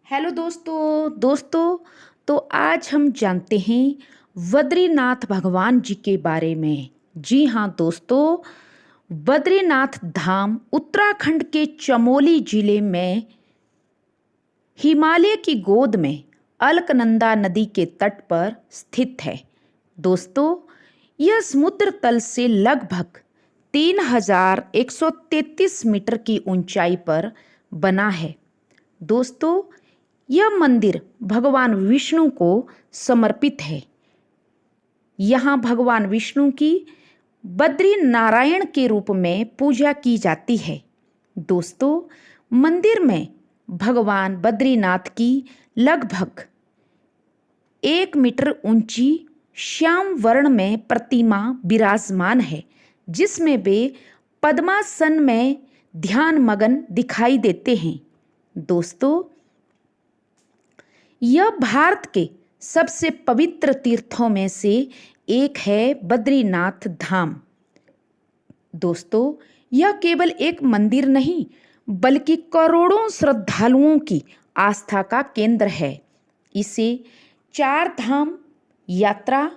Hello दोस्तों। तो आज हम जानते हैं बद्रीनाथ भगवान जी के बारे में। जी हाँ दोस्तों, बद्रीनाथ धाम उत्तराखंड के चमोली जिले में हिमालय की गोद में अलकनंदा नदी के तट पर स्थित है। दोस्तों, यह समुद्र तल से लगभग 3133 मीटर की ऊंचाई पर बना है। दोस्तों, यह मंदिर भगवान विष्णु को समर्पित है। यहाँ भगवान विष्णु की बद्री नारायण के रूप में पूजा की जाती है। दोस्तों, मंदिर में भगवान बद्रीनाथ की लगभग 1 मीटर ऊंची श्याम वर्ण में प्रतिमा विराजमान है, जिसमें वे पद्मासन में ध्यान मगन दिखाई देते हैं। दोस्तों, यह भारत के सबसे पवित्र तीर्थों में से एक है बद्रीनाथ धाम। दोस्तों, यह केवल एक मंदिर नहीं बल्कि करोड़ों श्रद्धालुओं की आस्था का केंद्र है। इसे चार धाम यात्रा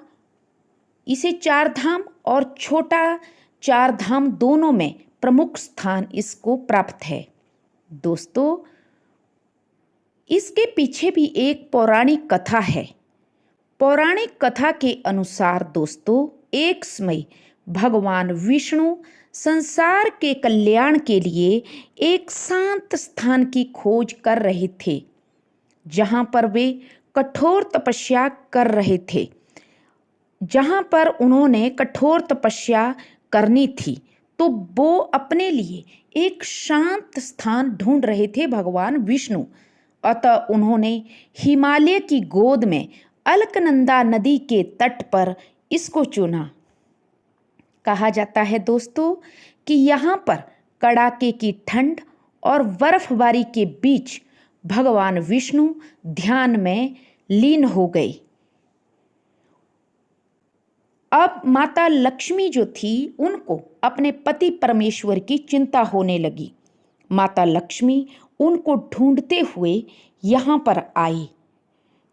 इसे चार धाम और छोटा चार धाम दोनों में प्रमुख स्थान इसको प्राप्त है। दोस्तों, इसके पीछे भी एक पौराणिक कथा है। पौराणिक कथा के अनुसार दोस्तों, एक समय भगवान विष्णु संसार के कल्याण के लिए एक शांत स्थान की खोज कर रहे थे, जहां पर वे कठोर तपस्या कर रहे थे। जहां पर उन्होंने कठोर तपस्या करनी थी, तो वो अपने लिए एक शांत स्थान ढूंढ रहे थे भगवान विष्णु। अतः उन्होंने हिमालय की गोद में अलकनंदा नदी के तट पर इसको चुना। कहा जाता है दोस्तों कि यहाँ पर कड़ाके की ठंड और बर्फबारी के बीच भगवान विष्णु ध्यान में लीन हो गए। अब माता लक्ष्मी जो थी, उनको अपने पति परमेश्वर की चिंता होने लगी। माता लक्ष्मी उनको ढूंढते हुए यहाँ पर आई।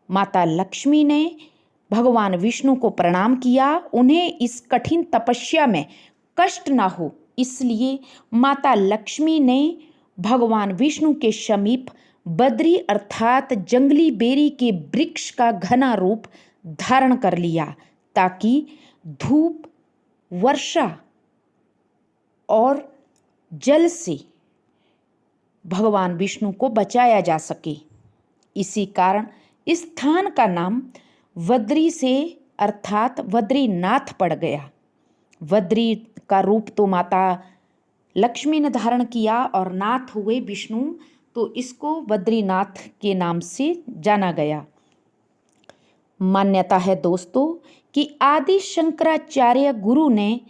माता लक्ष्मी ने भगवान विष्णु को प्रणाम किया। उन्हें इस कठिन तपस्या में कष्ट ना हो, इसलिए माता लक्ष्मी ने भगवान विष्णु के समीप बद्री अर्थात जंगली बेरी के वृक्ष का घना रूप धारण कर लिया, ताकि धूप, वर्षा और जल से भगवान विष्णु को बचाया जा सके। इसी कारण इस स्थान का नाम बद्री से अर्थात बद्रीनाथ पड़ गया। बद्री का रूप तो माता लक्ष्मी ने धारण किया और नाथ हुए विष्णु, तो इसको बद्रीनाथ के नाम से जाना गया। मान्यता है दोस्तों कि आदि शंकराचार्य गुरु ने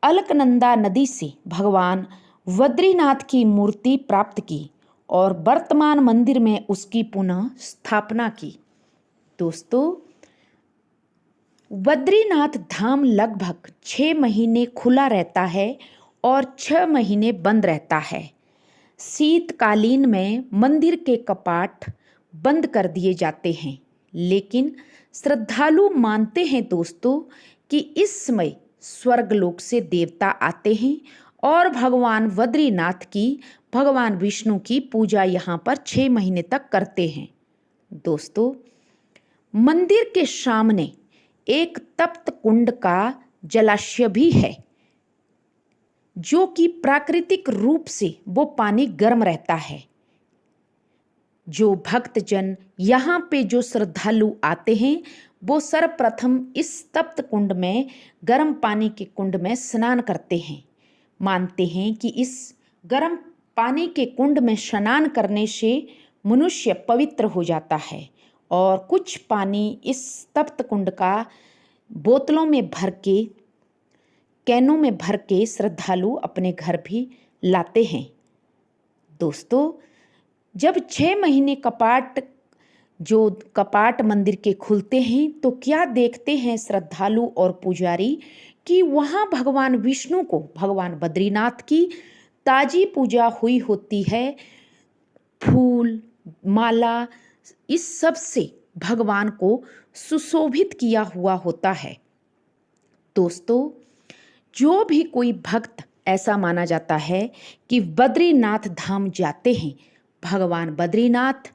अलकनंदा नदी से भगवान बद्रीनाथ की मूर्ति प्राप्त की और वर्तमान मंदिर में उसकी पुनः स्थापना की। दोस्तों, बद्रीनाथ धाम लगभग 6 महीने खुला रहता है और 6 महीने बंद रहता है। शीतकालीन में मंदिर के कपाट बंद कर दिए जाते हैं, लेकिन श्रद्धालु मानते हैं दोस्तों कि इस समय स्वर्गलोक से देवता आते हैं और भगवान बद्रीनाथ की, भगवान विष्णु की पूजा यहाँ पर 6 महीने तक करते हैं। दोस्तों, मंदिर के सामने एक तप्त कुंड का जलाशय भी है, जो कि प्राकृतिक रूप से वो पानी गर्म रहता है। जो भक्तजन यहाँ पे जो श्रद्धालु आते हैं, वो सर्वप्रथम इस तप्त कुंड में, गर्म पानी के कुंड में स्नान करते हैं। मानते हैं कि इस गर्म पानी के कुंड में स्नान करने से मनुष्य पवित्र हो जाता है, और कुछ पानी इस तप्त कुंड का बोतलों में भर के, कैनों में भर के श्रद्धालु अपने घर भी लाते हैं। दोस्तों, जब 6 महीने कपाट मंदिर के खुलते हैं, तो क्या देखते हैं श्रद्धालु और पुजारी कि वहाँ भगवान विष्णु को, भगवान बद्रीनाथ की ताजी पूजा हुई होती है। फूल, माला, इस सब से भगवान को सुशोभित किया हुआ होता है। दोस्तों, जो भी कोई भक्त ऐसा माना जाता है कि बद्रीनाथ धाम जाते हैं, भगवान बद्रीनाथ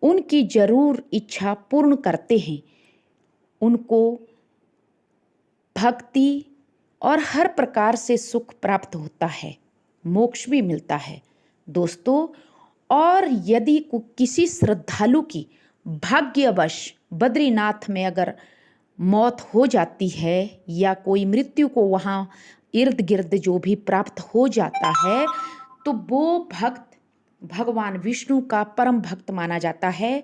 उनकी जरूर इच्छा पूर्ण करते हैं। उनको भक्ति और हर प्रकार से सुख प्राप्त होता है, मोक्ष भी मिलता है। दोस्तों, और यदि किसी श्रद्धालु की भाग्यवश बद्रीनाथ में अगर मौत हो जाती है या कोई मृत्यु को वहाँ इर्द गिर्द जो भी प्राप्त हो जाता है, तो वो भक्त भगवान विष्णु का परम भक्त माना जाता है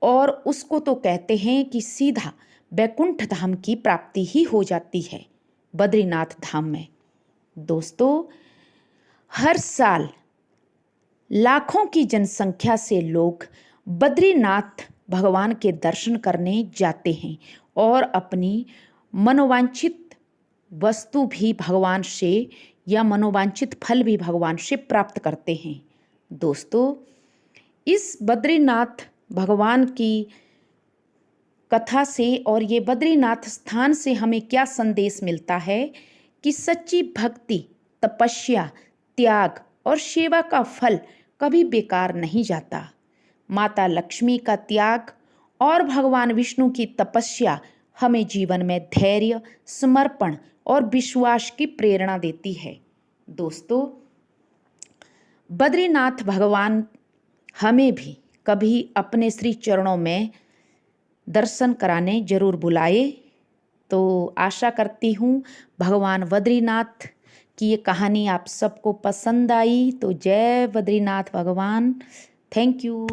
और उसको तो कहते हैं कि सीधा वैकुंठ धाम की प्राप्ति ही हो जाती है बद्रीनाथ धाम में। दोस्तों, हर साल लाखों की जनसंख्या से लोग बद्रीनाथ भगवान के दर्शन करने जाते हैं और अपनी मनोवांछित वस्तु भी भगवान से या मनोवांछित फल भी भगवान से प्राप्त करते हैं। दोस्तों, इस बद्रीनाथ भगवान की कथा से और ये बद्रीनाथ स्थान से हमें क्या संदेश मिलता है कि सच्ची भक्ति, तपस्या, त्याग और सेवा का फल कभी बेकार नहीं जाता। माता लक्ष्मी का त्याग और भगवान विष्णु की तपस्या हमें जीवन में धैर्य, समर्पण और विश्वास की प्रेरणा देती है। दोस्तों, बद्रीनाथ भगवान हमें भी कभी अपने श्री चरणों में दर्शन कराने जरूर बुलाए। तो आशा करती हूँ भगवान बद्रीनाथ की ये कहानी आप सबको पसंद आई। तो जय बद्रीनाथ भगवान। Thank you.